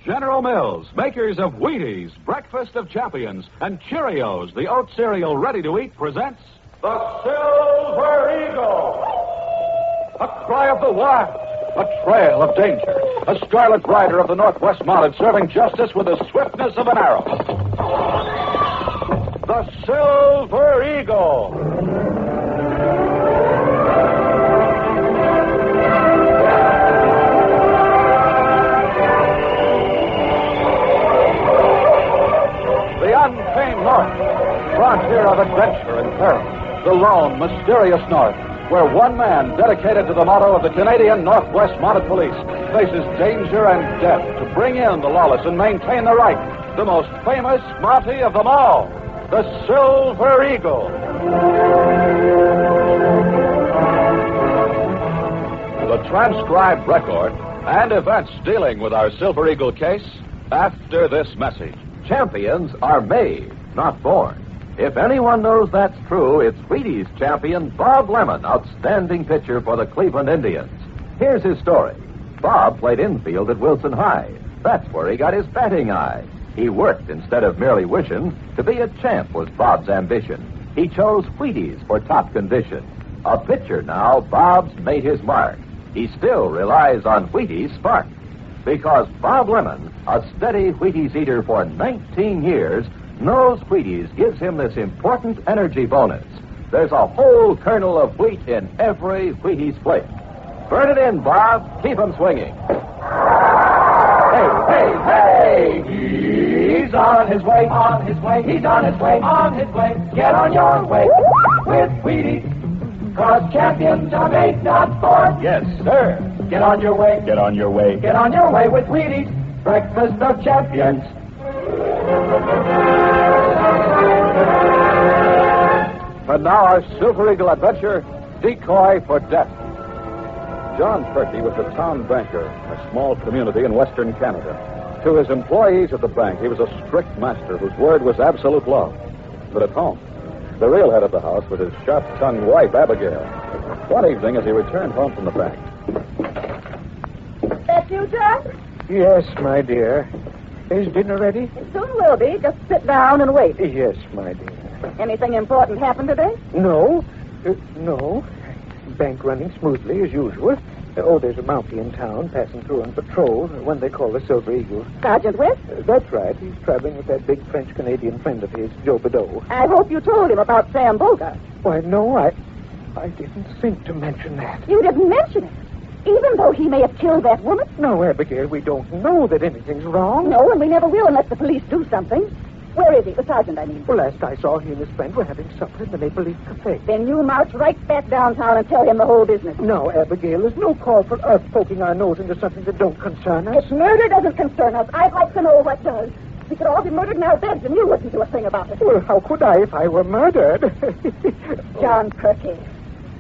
General Mills, makers of Wheaties, Breakfast of Champions, and Cheerios, the oat cereal ready to eat, presents The Silver Eagle. A cry of the wild, a trail of danger, a scarlet rider of the Northwest Mounted serving justice with the swiftness of an arrow. The Silver Eagle. Untamed North, frontier of adventure and peril, the lone, mysterious North, where one man, dedicated to the motto of the Canadian Northwest Mounted Police, faces danger and death to bring in the lawless and maintain the right, the most famous Monty of them all, the Silver Eagle. The transcribed record and events dealing with our Silver Eagle case after this message. Champions are made, not born. If anyone knows that's true, it's Wheaties champion Bob Lemon, outstanding pitcher for the Cleveland Indians. Here's his story. Bob played infield at Wilson High. That's where he got his batting eye. He worked instead of merely wishing. To be a champ was Bob's ambition. He chose Wheaties for top condition. A pitcher now, Bob's made his mark. He still relies on Wheaties Spark. Because Bob Lemon, a steady Wheaties eater for 19 years, knows Wheaties gives him this important energy bonus. There's a whole kernel of wheat in every Wheaties plate. Burn it in, Bob. Keep 'em swinging. Hey, hey, hey! He's on his way, on his way, he's on his way, on his way. Get on your way with Wheaties. 'Cause champions are made, not born. Yes, sir. Get on your way. Get on your way. Get on your way with Wheaties, Breakfast of Champions. And now our Silver Eagle adventure, Decoy for Death. John Perky was a town banker in a small community in western Canada. To his employees at the bank, he was a strict master whose word was absolute law. But at home, the real head of the house was his sharp-tongued wife, Abigail. One evening, as he returned home from the bank. That you, John? Yes, my dear. Is dinner ready? It soon will be. Just sit down and wait. Yes, my dear. Anything important happened today? No. No. Bank running smoothly as usual. There's a Mountie in town passing through on patrol, one they call the Silver Eagle. Sergeant West? That's right. He's traveling with that big French-Canadian friend of his, Joe Bedeau. I hope you told him about Sam Bogart. Why, no, I didn't think to mention that. You didn't mention it. Even though he may have killed that woman? No, Abigail, we don't know that anything's wrong. No, and we never will unless the police do something. Where is he? The sergeant, I mean. Well, last I saw, he and his friend were having supper at the Maple Leaf Cafe. Then you march right back downtown and tell him the whole business. No, Abigail, there's no call for us poking our nose into something that don't concern us. If murder doesn't concern us, I'd like to know what does. We could all be murdered in our beds, and you wouldn't do a thing about it. Well, how could I if I were murdered? John Perky,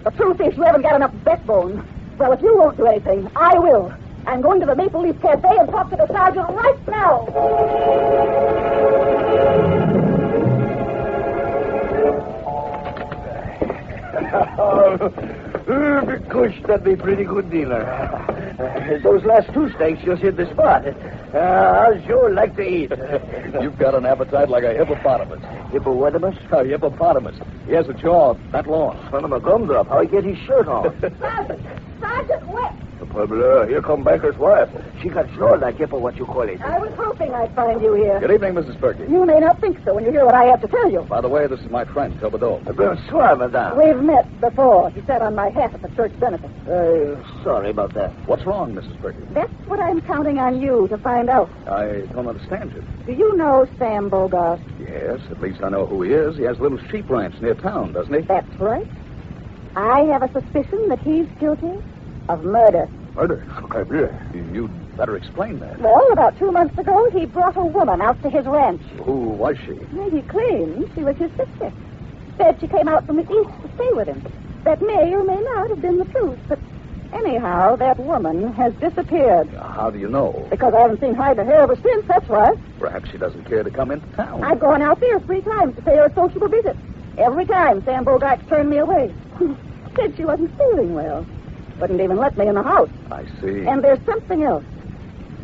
the truth is you haven't got enough backbone. Well, if you won't do anything, I will. I'm going to the Maple Leaf Cafe and talk to the sergeant right now. Kush, that'd be pretty good dinner. Those last two steaks just hit the spot. I'd sure like to eat. You've got an appetite like a hippopotamus. Hippopotamus? A hippopotamus. He has a jaw that long. Son of a gumdrop. How he get his shirt on? Sergeant West! Here come Banker's wife. She got sure like hippo, what you call it. I was hoping I'd find you here. Good evening, Mrs. Perky. You may not think so when you hear what I have to tell you. By the way, this is my friend, Tobadour. Bonsoir, madame. We've met before. He sat on my hat at the church benefit. Sorry about that. What's wrong, Mrs. Perky? That's what I'm counting on you to find out. I don't understand you. Do you know Sam Bogart? Yes, at least I know who he is. He has a little sheep ranch near town, doesn't he? That's right. I have a suspicion that he's guilty of murder. Murder? You'd better explain that. Well, about 2 months ago, he brought a woman out to his ranch. Who was she? And he claims she was his sister. Said she came out from the east to stay with him. That may or may not have been the truth, but anyhow, that woman has disappeared. How do you know? Because I haven't seen hide or hair ever since, that's why. Perhaps she doesn't care to come into town. I've gone out there 3 times to pay her a sociable visit. Every time, Sam Bogart turned me away. Said she wasn't feeling well. Wouldn't even let me in the house. I see. And there's something else.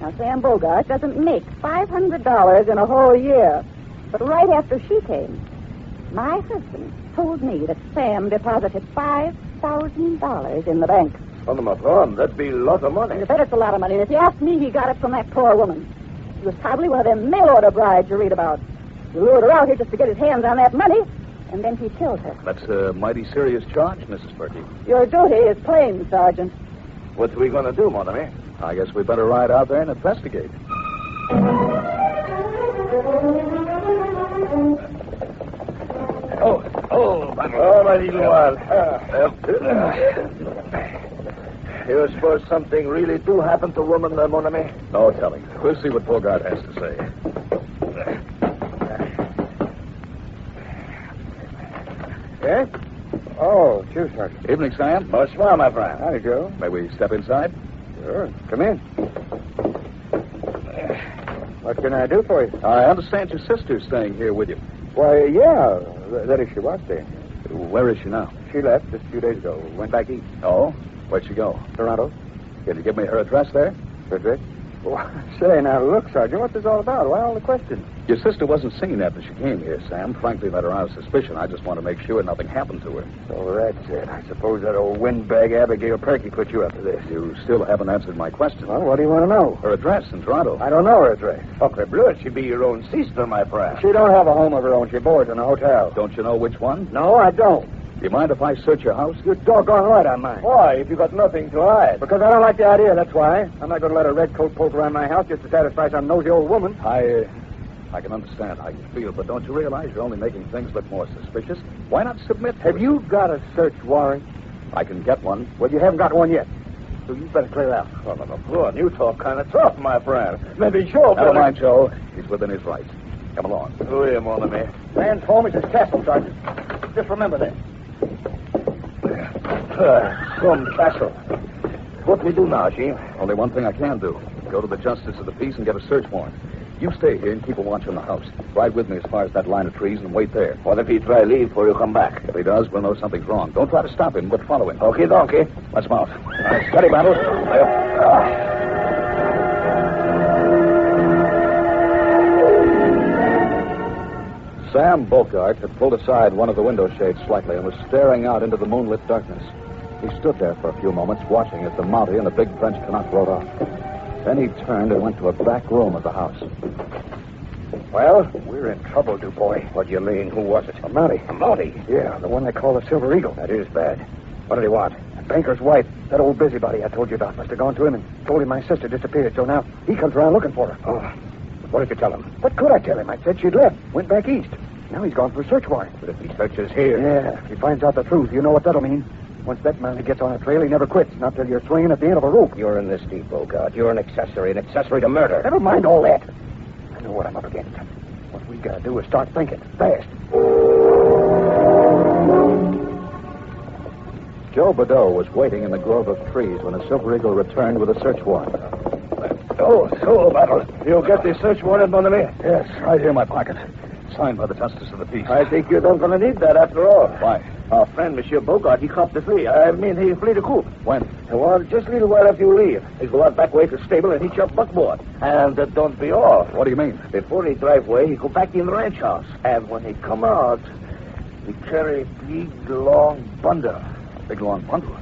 Now, Sam Bogart doesn't make $500 in a whole year. But right after she came, my husband told me that Sam deposited $5,000 in the bank. Son of my gun, that'd be a lot of money. You bet it's a lot of money. And if you ask me, he got it from that poor woman. She was probably one of them mail-order brides you read about. He lured her out here just to get his hands on that money, and then he killed her. That's a mighty serious charge, Mrs. Perky. Your duty is plain, Sergeant. What are we going to do, mon ami? I guess we better ride out there and investigate. My little one. You suppose something really do happen to woman, mon ami? No telling. We'll see what Bogart has to say. Yes? Oh, cheers, Sergeant. Evening, Sam. Bonsoir, my friend. Howdy, Joe. May we step inside? Sure. Come in. What can I do for you? I understand your sister's staying here with you. Why, yeah. That is, she was staying. Where is she now? She left just a few days ago. Went back east. Oh? Where'd she go? Toronto. Can you give me her address there? Her address? Well, say, now, look, Sergeant, what's this all about? Why all the questions? Your sister wasn't seen after she came here, Sam. Frankly, that aroused suspicion. I just want to make sure nothing happened to her. So that's it. I suppose that old windbag Abigail Perky put you up to this. You still haven't answered my question. Well, what do you want to know? Her address in Toronto. I don't know her address. Sacre bleu, she be your own sister, my friend. She don't have a home of her own. She boards in a hotel. Don't you know which one? No, I don't. Do you mind if I search your house? You're doggone right I mind. Why, if you got nothing to hide? Because I don't like the idea, that's why. I'm not going to let a redcoat poke around my house just to satisfy some nosy old woman. I can understand how you feel, but don't you realize you're only making things look more suspicious? Why not submit to Have it? you got a search warrant? I can get one. Well, you haven't got one yet. So you better clear out. Son of a gun, you talk kind of tough, my friend. Maybe sure, Never mind, Joe. He's within his rights. Come along. Oui, mon ami. Man's home is his castle, Sergeant. Just remember that. Some castle. What we do now, Chief? Only one thing I can do. Go to the Justice of the Peace and get a search warrant. You stay here and keep a watch on the house. Ride with me as far as that line of trees and wait there. What if he try leave before you come back? If he does, we'll know something's wrong. Don't try to stop him, but follow him. Okie dokie. Let's mount. Steady, Battle. Sam Bogart had pulled aside one of the window shades slightly and was staring out into the moonlit darkness. He stood there for a few moments, watching as the Mountie and the big French Canuck rode off. Then he turned and went to a back room of the house. Well, we're in trouble, Dubois. What do you mean? Who was it? A Mountie. A Mountie? Yeah, the one they call the Silver Eagle. That is bad. What did he want? The banker's wife, that old busybody I told you about, must have gone to him and told him my sister disappeared. So now he comes around looking for her. Oh, what did you tell him? What could I tell him? I said she'd left, went back east. Now he's gone for a search warrant. But if he searches here... Yeah, if he finds out the truth, you know what that'll mean. Once that Mountie gets on a trail, he never quits. Not till you're swinging at the end of a rope. You're in this deep, Bogart. You're an accessory to murder. Never mind all that. I know what I'm up against. What we gotta do is start thinking fast. Joe Bordeaux was waiting in the grove of trees when the Silver Eagle returned with a search warrant. Oh, so, Battle. You'll get the search warrant, mon ami? Yes, right here in my pocket. Signed by the Justice of the Peace. I think you don't gonna need that after all. Why? Our friend, Monsieur Bogart, he copped the flee. I mean, he flee the coop. When? Well, just a little while after you leave. He go out back way to the stable and hitch up buckboard. And that don't be all. What do you mean? Before he drive away, he go back in the ranch house. And when he come out, he carry big, long bundle. Big long bundle.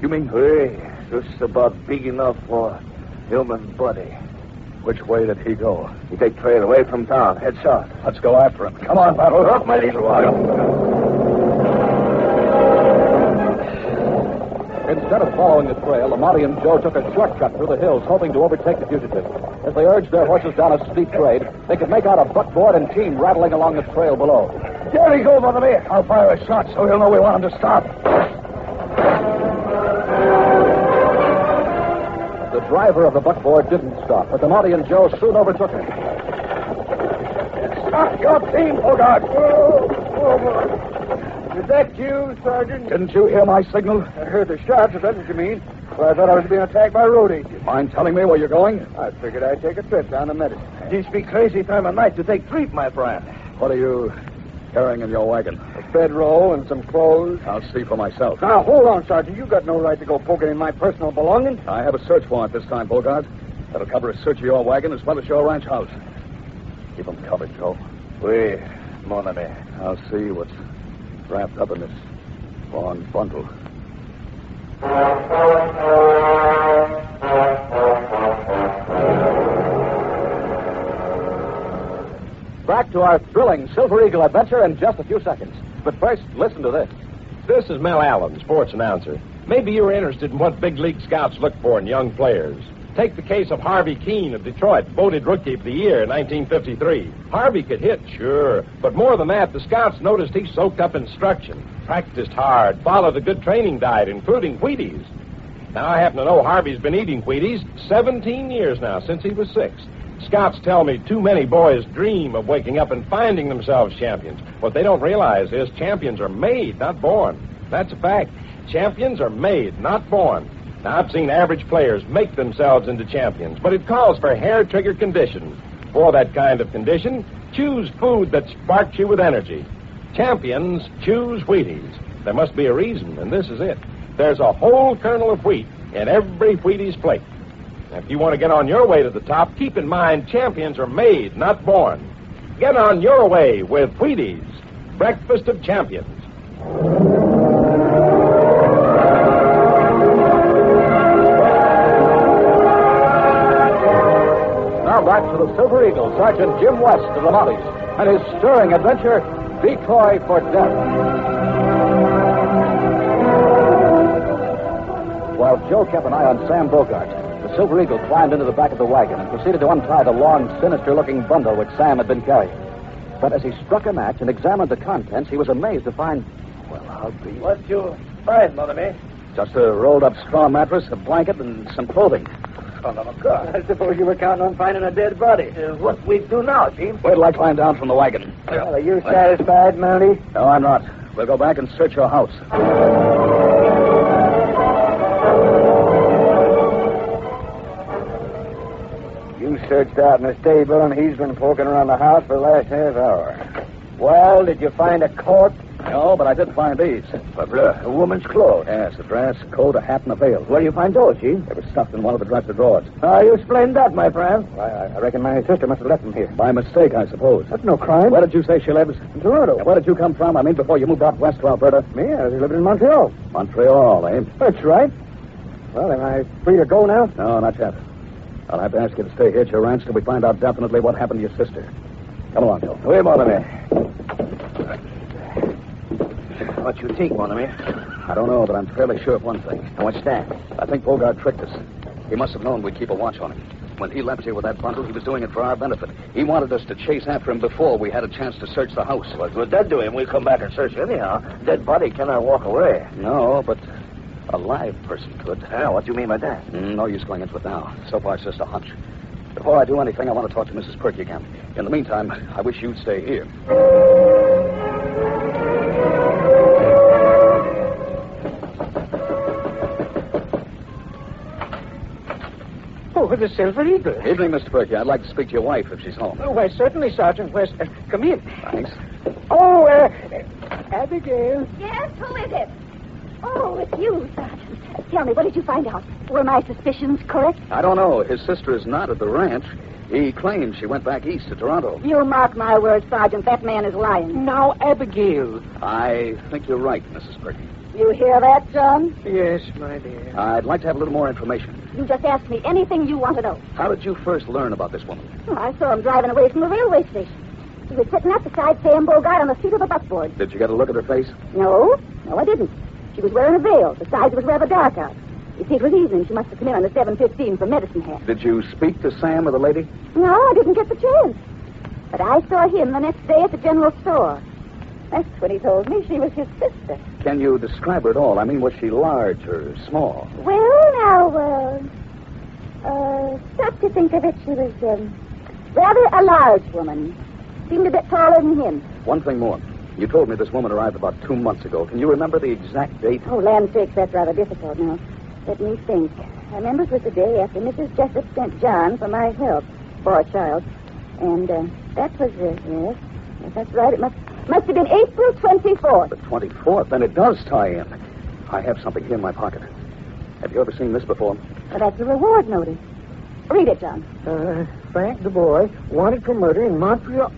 You mean? Hey, just about big enough for human body. Which way did he go? He take trail away from town, head south. Let's go after him. Come on, Battle. Up, my little one. Instead of following the trail, Lamonti and Joe took a shortcut through the hills, hoping to overtake the fugitive. As they urged their horses down a steep grade, they could make out a buckboard and team rattling along the trail below. There he goes, mon ami. I'll fire a shot so he'll know we want him to stop. The driver of the buckboard didn't stop, but Lamonti and Joe soon overtook him. Stop your team, Bogart. Is that you, Sergeant? Didn't you hear my signal? I heard the shots, if that's what you mean. Well, I thought I was being attacked by road agents. Mind telling me where you're going? I figured I'd take a trip down to Medicine. This be crazy time of night to take trip, my friend. What are you carrying in your wagon? A bedroll and some clothes. I'll see for myself. Now, hold on, Sergeant. You got no right to go poking in my personal belongings. I have a search warrant this time, Bogart. That'll cover a search of your wagon as well as your ranch house. Keep them covered, Joe. Oui, mon ami. I'll see what's wrapped up in this long bundle. Back to our thrilling Silver Eagle adventure in just a few seconds. But first, listen to this. This is Mel Allen, sports announcer. Maybe you're interested in what big league scouts look for in young players. Take the case of Harvey Keene of Detroit, voted Rookie of the Year in 1953. Harvey could hit, sure, but more than that, the scouts noticed he soaked up instruction, practiced hard, followed a good training diet, including Wheaties. Now, I happen to know Harvey's been eating Wheaties 17 years now, since he was 6. Scouts tell me too many boys dream of waking up and finding themselves champions. What they don't realize is champions are made, not born. That's a fact. Champions are made, not born. Now, I've seen average players make themselves into champions, but it calls for hair-trigger condition. For that kind of condition, choose food that sparks you with energy. Champions choose Wheaties. There must be a reason, and this is it. There's a whole kernel of wheat in every Wheaties plate. Now, if you want to get on your way to the top, keep in mind champions are made, not born. Get on your way with Wheaties, breakfast of champions. Now back to the Silver Eagle, Sergeant Jim West of the Mounties, and his stirring adventure, Decoy for Death. While Joe kept an eye on Sam Bogart, the Silver Eagle climbed into the back of the wagon and proceeded to untie the long, sinister-looking bundle which Sam had been carrying. But as he struck a match and examined the contents, he was amazed to find, well, I'll be... What you find, mon ami? Just a rolled-up straw mattress, a blanket, and some clothing. Son of a gun. I suppose you were counting on finding a dead body. What we do now, Chief? Wait till I climb down from the wagon. Well, are you satisfied, Mountie? No, I'm not. We'll go back and search your house. You searched out in the stable, and he's been poking around the house for the last half hour. Well, did you find a coat? No, but I did find these. A woman's clothes. Yes, a dress, a coat, a hat, and a veil. Where do you find those, Chief? They were stuffed in one of the dresser drawers. How you explain that, my friend? I reckon my sister must have left them here. By mistake, I suppose. That's no crime. Where did you say she lives? In Toronto. And where did you come from? I mean, before you moved out west to Alberta? Me? I was living in Montreal. Montreal, eh? That's right. Well, am I free to go now? No, not yet. I'll have to ask you to stay here at your ranch till we find out definitely what happened to your sister. Come along, Joe. Oui, mon ami. What you think, mon ami? I don't know, but I'm fairly sure of one thing. What's that? I think Bogart tricked us. He must have known we'd keep a watch on him. When he left here with that bundle, he was doing it for our benefit. He wanted us to chase after him before we had a chance to search the house. What would that do him? We'll come back and search anyhow. Dead body cannot walk away. No, but a live person could. Yeah, what do you mean by that? No use going into it now. So far, it's just a hunch. Before I do anything, I want to talk to Mrs. Perky again. In the meantime, I wish you'd stay here. Oh, the Silver Eagle. Evening, Mr. Perky. I'd like to speak to your wife if she's home. Oh, why, certainly, Sergeant West. Come in. Thanks. Oh, Abigail. Yes, who is it? Oh, it's you, Sergeant. Tell me, what did you find out? Were my suspicions correct? I don't know. His sister is not at the ranch. He claims she went back east to Toronto. You mark my words, Sergeant. That man is lying. Now, Abigail. I think you're right, Mrs. Perky. You hear that, John? Yes, my dear. I'd like to have a little more information. You just ask me anything you want to know. How did you first learn about this woman? Oh, I saw him driving away from the railway station. He was sitting up beside Sam Bogart on the seat of the buckboard. Did you get a look at her face? No, I didn't. She was wearing a veil. Besides, it was rather dark out. You see, it was evening. She must have come in on the 7:15 from Medicine Hat. Did you speak to Sam or the lady? No, I didn't get the chance. But I saw him the next day at the general store. That's when he told me she was his sister. Can you describe her at all? I mean, was she large or small? Well, now, stop to think of it, she was, rather a large woman. Seemed a bit taller than him. One thing more. You told me this woman arrived about 2 months ago. Can you remember the exact date? Oh, land sakes, that's rather difficult now. Let me think. I remember it was the day after Mrs. Jessup sent John for my help. Poor child. And, that was, yes, that's right. It must have been April 24th. The 24th. Then it does tie in. I have something here in my pocket. Have you ever seen this before? Well, that's a reward notice. Read it, John. Frank Decoy, wanted for murder in Montreal.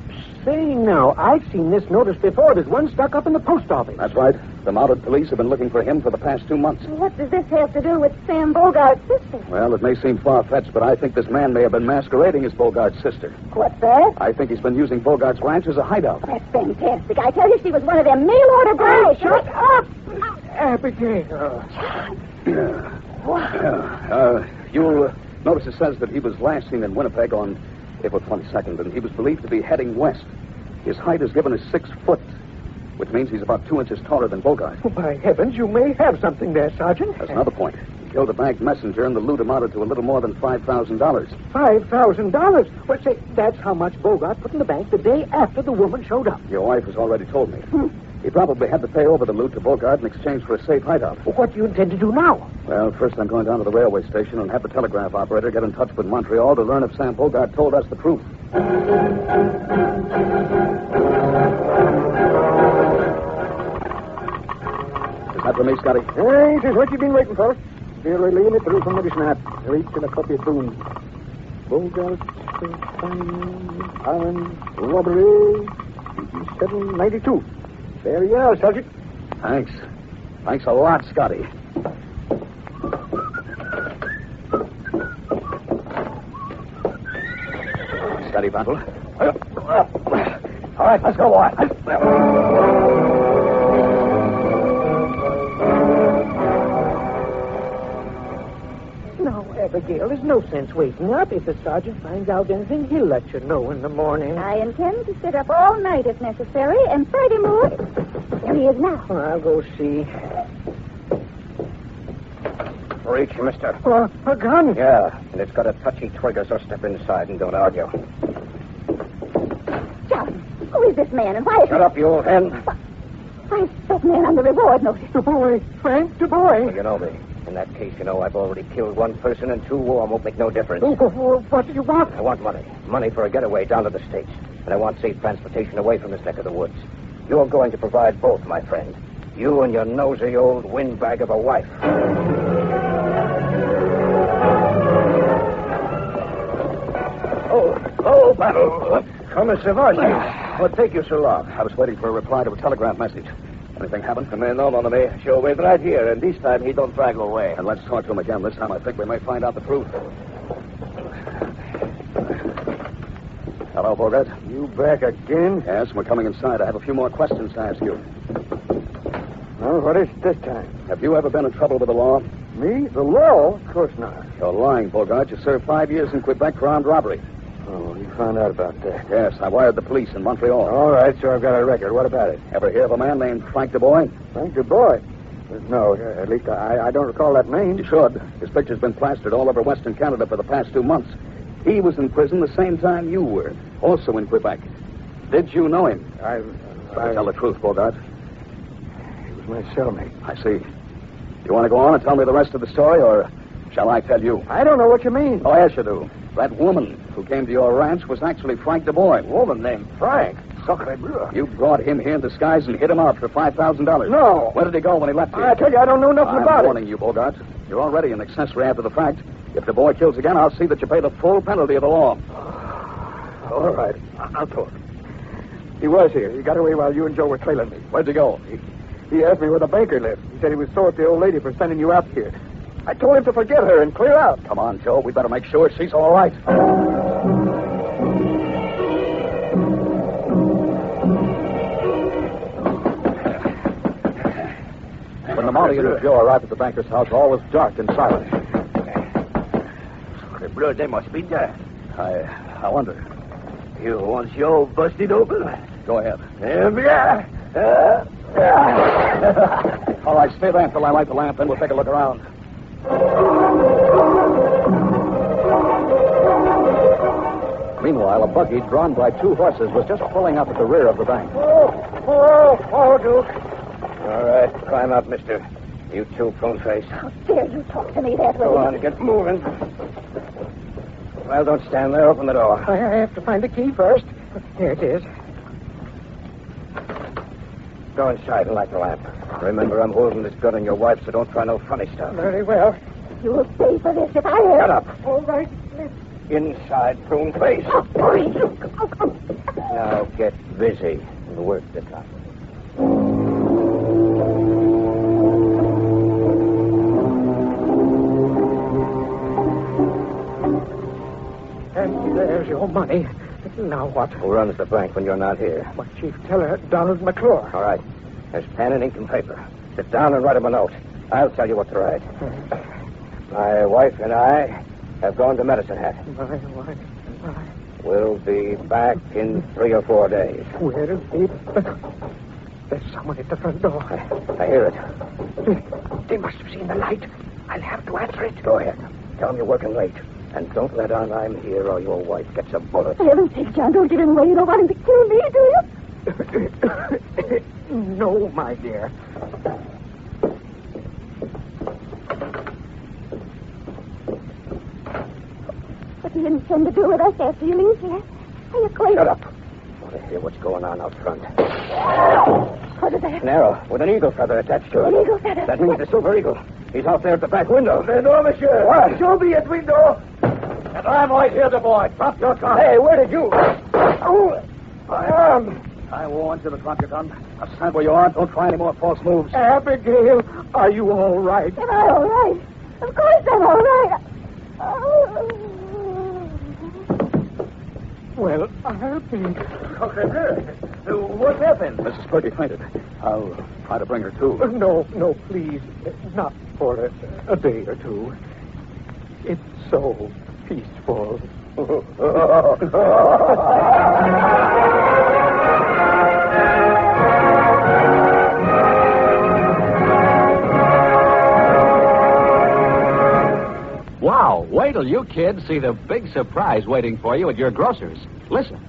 Say now, I've seen this notice before. There's one stuck up in the post office. That's right. The mounted police have been looking for him for the past 2 months. What does this have to do with Sam Bogart's sister? Well, it may seem far-fetched, but I think this man may have been masquerading as Bogart's sister. What's that? I think he's been using Bogart's ranch as a hideout. That's fantastic. I tell you, she was one of them mail-order girls. Shut up! Abigail. You'll notice it says that he was last seen in Winnipeg on April 22nd, and he was believed to be heading west. His height is given as 6 foot, which means he's about 2 inches taller than Bogart. Oh, by heavens, you may have something there, Sergeant. That's another point. He killed a bank messenger, and the loot amounted to a little more than $5,000. $5,000? Well, say, that's how much Bogart put in the bank the day after the woman showed up. Your wife has already told me. He probably had to pay over the loot to Bogart in exchange for a safe hideout. Well, what do you intend to do now? Well, first I'm going down to the railway station and have the telegraph operator get in touch with Montreal to learn if Sam Bogart told us the truth. Is that for me, Scotty? Hey, this is what you've been waiting for. Here, laying it through from the snap. Reach in a copy of Boone. Bogart, Island, robbery, 792. There you are, Sergeant. Thanks. Thanks a lot, Scotty. Steady, Bantle. All right, let's go, boy. No, Abigail, there's no sense waiting up. If the sergeant finds out anything, he'll let you know in the morning. I intend to sit up all night if necessary, and Friday morning. There he is now. Well, I'll go see. Reach, mister. A gun? Yeah, and it's got a touchy trigger, so step inside and don't argue. John, who is this man, and why is Shut up, you old hen. Why is that man on the reward notice? Decoy, Frank Decoy. Well, you know me. In that case, you know I've already killed one person, and 2 more won't make no difference. What do you want? I want money. Money for a getaway down to the States. And I want safe transportation away from this neck of the woods. You're going to provide both, my friend. You and your nosy old windbag of a wife. Oh, Battle. Come, Savage. What take you so long? I was waiting for a reply to a telegraph message. Anything happen? No, me. Sure, wait right here, and this time he don't drag away. And let's talk to him again. This time I think we may find out the truth. Hello, Bogart. You back again? Yes, we're coming inside. I have a few more questions to ask you. Well, what is it this time? Have you ever been in trouble with the law? Me? The law? Of course not. You're lying, Bogart. You served 5 years in Quebec for armed robbery. Oh, you found out about that. Yes, I wired the police in Montreal. All right, so I've got a record. What about it? Ever hear of a man named Frank Decoy? Frank Decoy? No, at least I don't recall that name. You should. His picture's been plastered all over Western Canada for the past 2 months. He was in prison the same time you were, also in Quebec. Did you know him? I Tell the truth, Bogart. He was my cellmate. I see. You want to go on and tell me the rest of the story, or shall I tell you? I don't know what you mean. Oh, yes, you do. That woman who came to your ranch was actually Frank Decoy. Woman named Frank. Sacre bleu. You brought him here in disguise and hid him out for $5,000. No. Where did he go when he left here? I tell you, I don't know nothing about I'm it. warning you, Bogart. You're already an accessory after the fact. If the boy kills again, I'll see that you pay the full penalty of the law. All right. I'll talk. He was here. He got away while you and Joe were trailing me. Where'd you go? He asked me where the banker lived. He said he was sore at the old lady for sending you out here. I told him to forget her and clear out. Come on, Joe. We better make sure she's all right. When the Mountie and Joe arrived at the banker's house, all was dark and silent. Sacre bleu, they must be dead. I wonder. You want Joe busted open? Go ahead. Yeah. All right, stay there until I light the lamp, then we'll take a look around. Meanwhile, a buggy drawn by 2 horses was just pulling up at the rear of the bank. Oh, Duke. All right, climb up, mister. You too, Coneface. How dare you talk to me that way? Go on, get moving. Well, don't stand there. Open the door. I have to find the key first. Here it is. Go inside and light the lamp. Remember, I'm holding this gun on your wife, so don't try no funny stuff. Very well. You'll pay for this if I have. Shut up. All right. inside, prune face. Oh, please. Now get busy and work the clock. And there's your money. Now what? Who runs the bank when you're not here? My chief teller, Donald McClure. All right. There's pen and ink and paper. Sit down and write him a note. I'll tell you what to write. My wife and I have gone to Medicine Hat. My wife and I We'll be back in 3 or 4 days. will be... There's someone at the front door. I hear it. They must have seen the light. I'll have to answer it. Go ahead. Tell them you're working late. And don't let on I'm here or your wife gets a bullet. For heaven's sake, John, don't give him away. You don't want him to kill me, do you? No, my dear. What do you intend to do with us after you leave here? Are you going... Shut up. I want to hear what's going on out front. What is that? An arrow with an eagle feather attached to it. An eagle feather? That means the silver eagle. He's out there at the back window. No, monsieur. What? Show me at window. And I'm right here, the boy. Drop your gun. Hey, where did you... Oh, my arm. I warned you to drop your gun. Now stand where you are. Don't try any more false moves. Abigail, are you all right? Am I all right? Of course I'm all right. Oh. Well, I'll be... What happened? Mrs. Purdy fainted. I'll try to bring her to. No, please. Not for a day or two. It's so peaceful. Wow, wait till you kids see the big surprise waiting for you at your grocer's. Listen,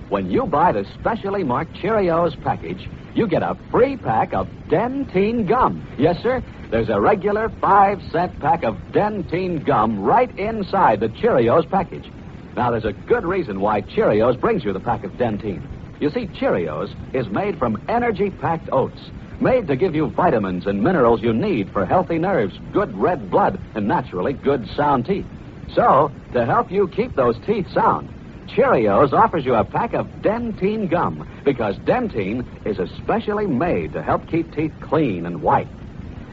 when you buy the specially marked Cheerios package, you get a free pack of Dentine gum. Yes, sir, there's a regular 5-cent pack of Dentine gum right inside the Cheerios package. Now, there's a good reason why Cheerios brings you the pack of Dentine. You see, Cheerios is made from energy-packed oats, made to give you vitamins and minerals you need for healthy nerves, good red blood, and naturally good sound teeth. So, to help you keep those teeth sound, Cheerios offers you a pack of Dentine gum because Dentine is especially made to help keep teeth clean and white.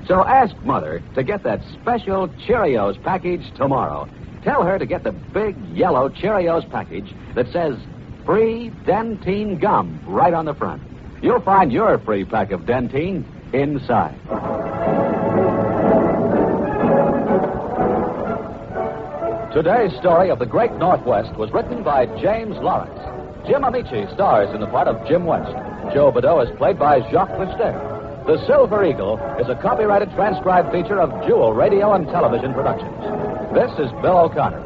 So ask Mother to get that special Cheerios package tomorrow. Tell her to get the big yellow Cheerios package that says free Dentine gum right on the front. You'll find your free pack of Dentine inside. Today's story of the Great Northwest was written by James Lawrence. Jim Amici stars in the part of Jim West. Joe Badeau is played by Jacques Cousteau. The Silver Eagle is a copyrighted transcribed feature of Jewel Radio and Television Productions. This is Bill O'Connor.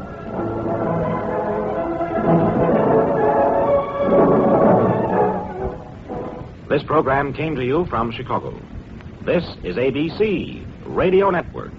This program came to you from Chicago. This is ABC Radio Network.